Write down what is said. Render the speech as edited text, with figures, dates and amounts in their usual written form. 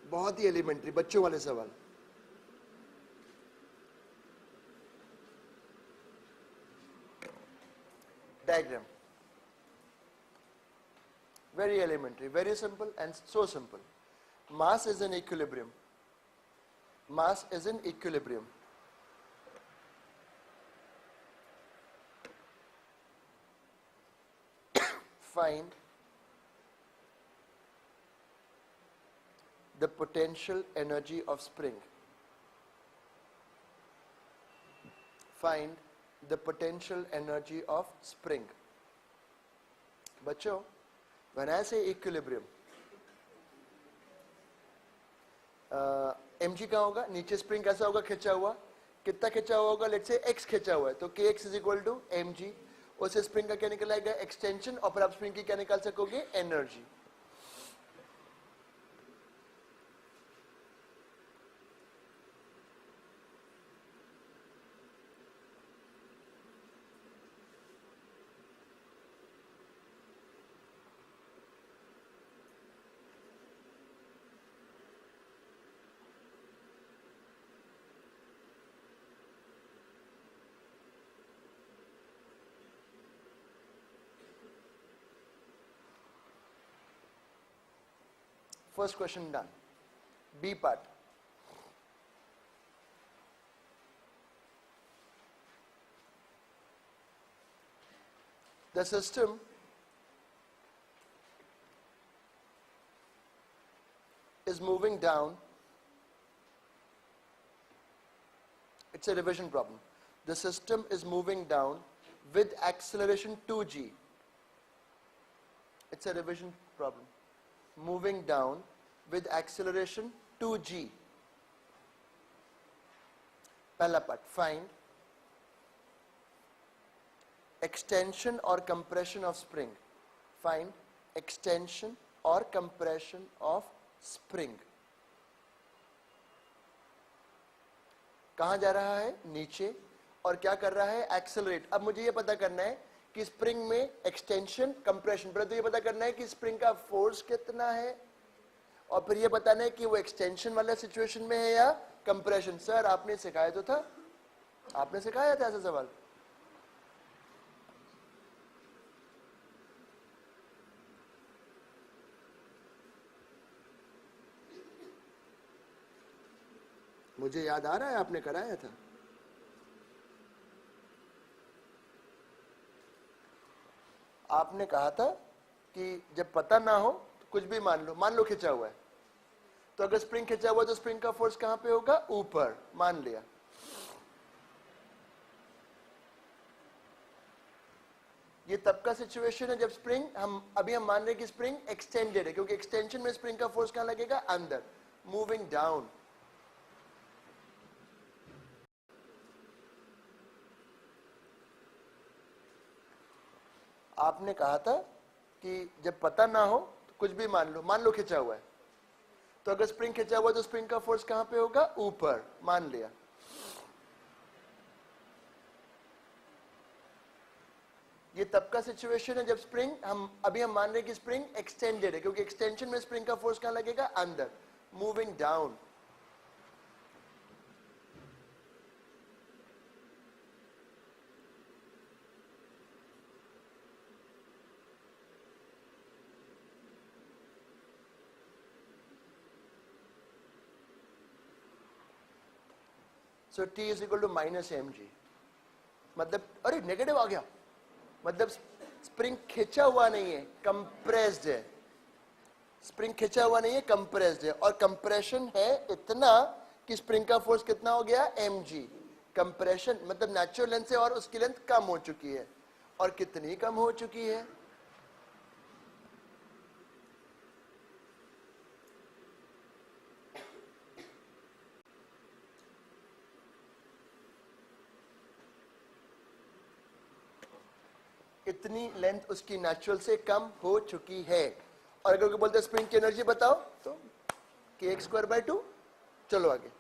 बहुत ही एलिमेंट्री बच्चों वाले सवाल। Diagram, very elementary, very simple and so simple. Mass is in equilibrium. Mass is in equilibrium. Find the potential energy of spring. Find the potential energy of spring. बच्चों, when I say equilibrium, mg कहाँ होगा? नीचे spring कैसा होगा? खिंचा हुआ। कितना खिंचा हुआ होगा? लेट्स से x खिंचा हुआ है, तो kx is equal to mg। उससे स्प्रिंग का क्या निकल आएगा? एक्सटेंशन। और फिर आप स्प्रिंग की क्या निकाल सकोगे? Energy. First question done. B part. The system is moving down. It's a revision problem. The system is moving down with acceleration 2g. It's a revision problem. Moving down with acceleration 2g. पहला part, find extension or compression of spring. Find extension or compression of spring. कहाँ जा रहा है? नीचे। और क्या कर रहा है? एक्सेलरेट। अब मुझे ये पता करना है कि स्प्रिंग में एक्सटेंशन, कंप्रेशन, पहले तो ये पता करना है कि स्प्रिंग का फोर्स कितना है, और फिर ये बताना है कि वो एक्सटेंशन वाला सिचुएशन में है या कंप्रेशन। सर आपने सिखाया तो था, आपने सिखाया था ऐसा सवाल। मुझे याद आ रहा है आपने कराया था। आपने कहा था कि जब पता ना हो तो कुछ भी मान लो खिंचा हुआ है, तो अगर स्प्रिंग खिंचा हुआ है तो स्प्रिंग का फोर्स कहां पे होगा? ऊपर। मान लिया। ये तब का सिचुएशन है जब स्प्रिंग, हम मान रहे हैं कि स्प्रिंग एक्सटेंडेड है, क्योंकि एक्सटेंशन में स्प्रिंग का फोर्स कहां लगेगा? अंदर। Moving down. आपने कहा था कि जब पता ना हो तो कुछ भी मान लो खिंचा हुआ है, तो अगर स्प्रिंग खिंचा हुआ है तो स्प्रिंग का फोर्स कहां पे होगा? ऊपर। मान लिया। ये तब का सिचुएशन है जब स्प्रिंग, हम मान रहे हैं कि स्प्रिंग एक्सटेंडेड है, क्योंकि एक्सटेंशन में स्प्रिंग का फोर्स कहां लगेगा? अंदर। Moving down. So T is equal to minus mg. मतलब अरे नेगेटिव आ गया, मतलब स्प्रिंग खिंचा हुआ नहीं है, कंप्रेस्ड है। स्प्रिंग खिंचा हुआ नहीं है, कंप्रेस्ड है, और कंप्रेशन है इतना कि स्प्रिंग का फोर्स कितना हो गया? mg। कंप्रेशन मतलब नेचुरल लेंथ से और उसकी लेंथ कम हो चुकी है, और कितनी कम हो चुकी है? इतनी लेंथ उसकी नेचुरल से कम हो चुकी है। और अगर बोलते हैं स्प्रिंग की एनर्जी बताओ, तो kx² by 2। चलो आगे।